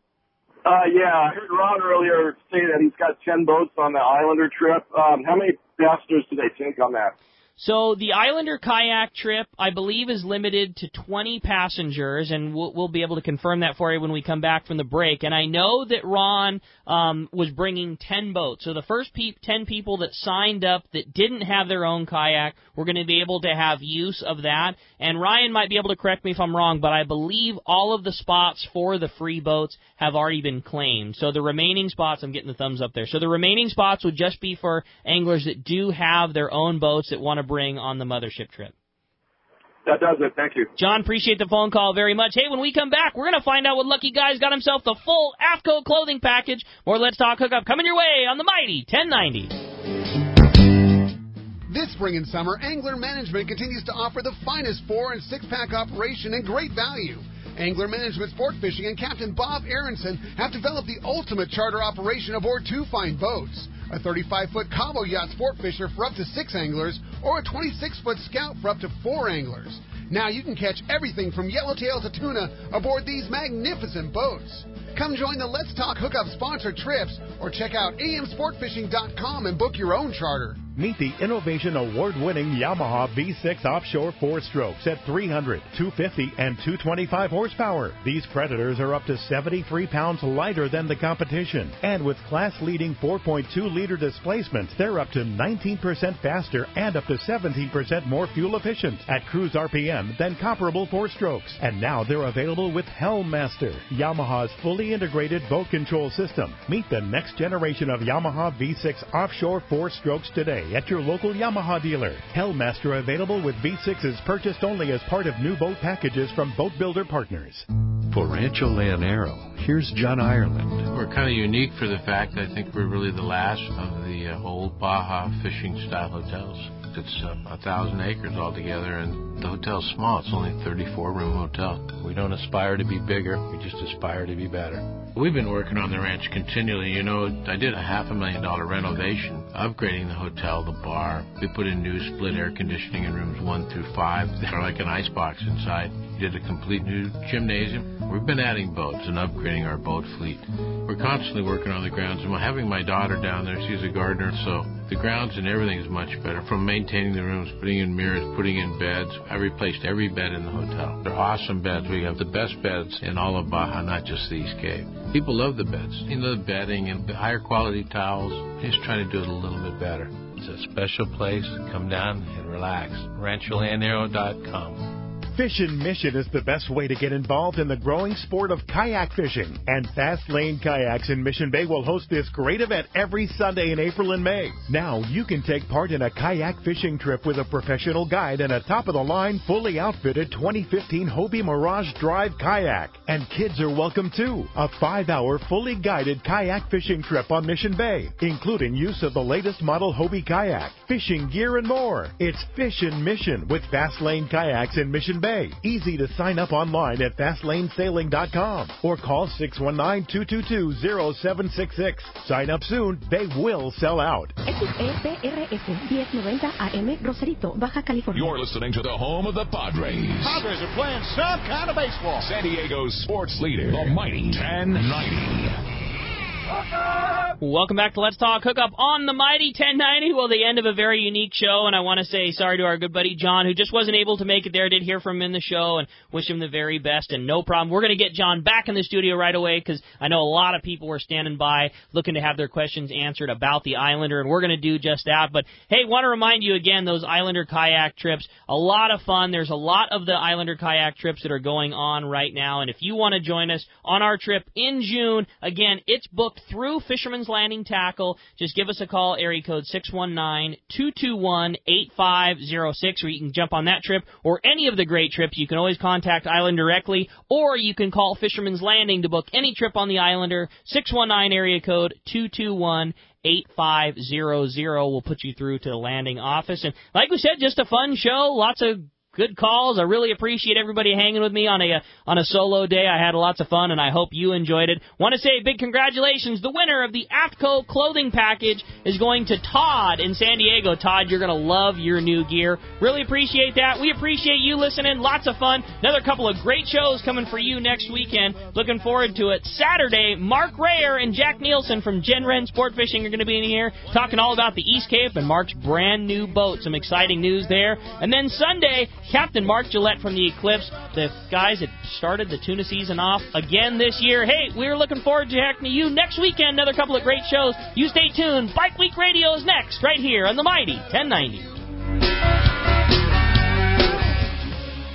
Yeah, I heard Ron earlier say that he's got 10 boats on the Islander trip. How many passengers do they take on that? So the Islander kayak trip, I believe, is limited to 20 passengers, and we'll be able to confirm that for you when we come back from the break. And I know that Ron was bringing 10 boats. So the first 10 people that signed up that didn't have their own kayak were going to be able to have use of that. And Ryan might be able to correct me if I'm wrong, but I believe all of the spots for the free boats have already been claimed. So the remaining spots, I'm getting the thumbs up there. So the remaining spots would just be for anglers that do have their own boats that want to bring on the mothership trip. That does it. Thank you. John, appreciate the phone call very much. Hey, when we come back, we're going to find out what lucky guy's got himself the full AFCO clothing package. More Let's Talk Hookup coming your way on the mighty 1090. This spring and summer, Angler Management continues to offer the finest 4- and 6-pack operation and great value. Angler Management Sport Fishing and Captain Bob Aronson have developed the ultimate charter operation aboard 2 fine boats. A 35-foot Cabo Yacht Sport Fisher for up to 6 anglers, or a 26-foot Scout for up to 4 anglers. Now you can catch everything from yellowtail to tuna aboard these magnificent boats. Come join the Let's Talk Hookup sponsored trips, or check out amsportfishing.com and book your own charter. Meet the Innovation Award-winning Yamaha V6 Offshore 4-strokes at 300, 250, and 225 horsepower. These Predators are up to 73 pounds lighter than the competition. And with class-leading 4.2-liter displacements, they're up to 19% faster and up to 17% more fuel efficient at cruise RPM than comparable 4-strokes. And now they're available with Helmmaster, Yamaha's fully integrated boat control system. Meet the next generation of Yamaha V6 Offshore 4-strokes today at your local Yamaha dealer. Helmmaster available with V6s purchased only as part of new boat packages from Boat Builder Partners. For Rancho Leonero, here's John Ireland. We're kind of unique for the fact I think we're really the last of the old Baja fishing style hotels. It's 1,000 acres altogether, and the hotel's small. It's only a 34-room hotel. We don't aspire to be bigger. We just aspire to be better. We've been working on the ranch continually. I did a $500,000 renovation, upgrading the hotel, the bar. We put in new split air conditioning in rooms 1 through 5. They're like an icebox inside. We did a complete new gymnasium. We've been adding boats and upgrading our boat fleet. We're constantly working on the grounds. And having my daughter down there, she's a gardener, so the grounds and everything is much better. From maintaining the rooms, putting in mirrors, putting in beds. I replaced every bed in the hotel. They're awesome beds. We have the best beds in all of Baja, not just the East Cape. People love the beds. The bedding and the higher quality towels. Just trying to do it a little bit better. It's a special place. Come down and relax. RanchoLeonero.com. Fish Mission is the best way to get involved in the growing sport of kayak fishing. And Fast Lane Kayaks in Mission Bay will host this great event every Sunday in April and May. Now you can take part in a kayak fishing trip with a professional guide and a top-of-the-line, fully outfitted 2015 Hobie Mirage Drive kayak. And kids are welcome too. A 5-hour, fully guided kayak fishing trip on Mission Bay, including use of the latest model Hobie kayak, fishing gear, and more. It's Fish Mission with Fast Lane Kayaks in Mission Bay. Easy to sign up online at fastlanesailing.com or call 619-222-0766. Sign up soon. They will sell out. XEPRS 1090 AM Rosarito, Baja California. You're listening to the home of the Padres. Padres are playing some kind of baseball. San Diego's sports leader, the mighty 1090. Welcome back to Let's Talk Hookup on the Mighty 1090. Well, the end of a very unique show, and I want to say sorry to our good buddy John, who just wasn't able to make it there. Did hear from him in the show and wish him the very best, and no problem. We're going to get John back in the studio right away because I know a lot of people were standing by looking to have their questions answered about the Islander, and we're going to do just that. But, hey, want to remind you again, those Islander kayak trips, a lot of fun. There's a lot of the Islander kayak trips that are going on right now, and if you want to join us on our trip in June, again, it's booked through Fisherman's Landing Tackle. Just give us a call, area code 619-221-8506, where you can jump on that trip or any of the great trips. You can always contact Island directly, or you can call Fisherman's Landing to book any trip on the Islander, 619 area code 221-8500. We'll put you through to the landing office. And like we said, just a fun show, lots of good calls. I really appreciate everybody hanging with me on a solo day. I had lots of fun, and I hope you enjoyed it. Want to say a big congratulations. The winner of the AFTCO clothing package is going to Todd in San Diego. Todd, you're going to love your new gear. Really appreciate that. We appreciate you listening. Lots of fun. Another couple of great shows coming for you next weekend. Looking forward to it. Saturday, Mark Rayer and Jack Nielsen from Gen Ren Sport Fishing are going to be in here talking all about the East Cape and Mark's brand new boat. Some exciting news there. And then Sunday, Captain Mark Gillette from the Eclipse, the guys that started the tuna season off again this year. Hey, we're looking forward to talking to you next weekend. Another couple of great shows. You stay tuned. Bike Week Radio is next, right here on the Mighty 1090.